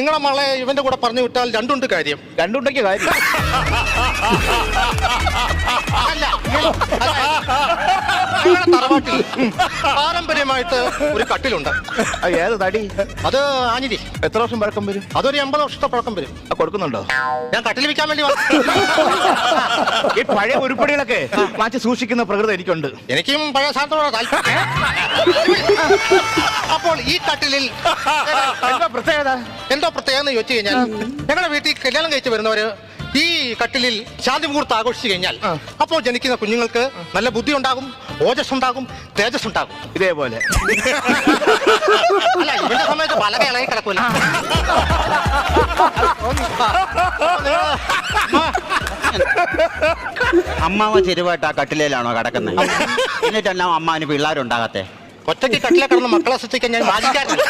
നിങ്ങളെ മകളെ ഇവന്റെ കൂടെ പറഞ്ഞു വിട്ടാൽ രണ്ടുണ്ട് കാര്യം. രണ്ടുണ്ടെങ്കിൽ കാര്യം. അല്ല, ഞങ്ങളുടെ തറവാട്ടിൽ പാരമ്പര്യമായിട്ട് ഒരു കട്ടിലുണ്ട്. ഏത് തടി? അത് ആഞ്ഞിരി. എത്ര വർഷം പഴക്കം വരും? അതൊരു 80 വർഷത്തെ പഴക്കം വരും. കൊടുക്കുന്നുണ്ടോ? ഞാൻ കട്ടിൽ വിൽക്കാൻ വേണ്ടി ഈ പഴയ ഉരുപ്പടികളൊക്കെ മാറ്റി സൂക്ഷിക്കുന്ന പ്രകൃതി എനിക്കുണ്ട്. എനിക്കും പഴയ സാധനത്തോടെ താല്പര്യം. അപ്പോൾ ഈ കട്ടിലിൽ എന്താ പ്രത്യേകത? എന്തോ പ്രത്യേകത എന്ന് ചോദിച്ചു കഴിഞ്ഞാൽ, ഞങ്ങളുടെ വീട്ടിൽ കല്യാണം കഴിച്ച് വരുന്നവര് ഈ കട്ടിലിൽ ശാന്തി മുഹൂർത്തം ആഘോഷിച്ചു കഴിഞ്ഞാൽ അപ്പോൾ ജനിക്കുന്ന കുഞ്ഞുങ്ങൾക്ക് നല്ല ബുദ്ധി ഉണ്ടാകും, ഓജസ് ഉണ്ടാകും, തേജസ് ഉണ്ടാകും. ഇതേപോലെ അല്ല, ഇവന്റെ സമയത്ത് പലക ഇളകി കിടക്കൂല. അമ്മാവ ചെരുവായിട്ട് ആ കട്ടിലേലാണോ കിടക്കുന്നത്? എന്നിട്ടെല്ലാം അമ്മാവിന് പിള്ളേരുണ്ടാകത്തെ? ഒറ്റയ്ക്ക് കട്ടിലെ കിടന്ന് മക്കളെ സൃഷ്ടിക്കാൻ ഞാൻ ബാധിക്കാറില്ല.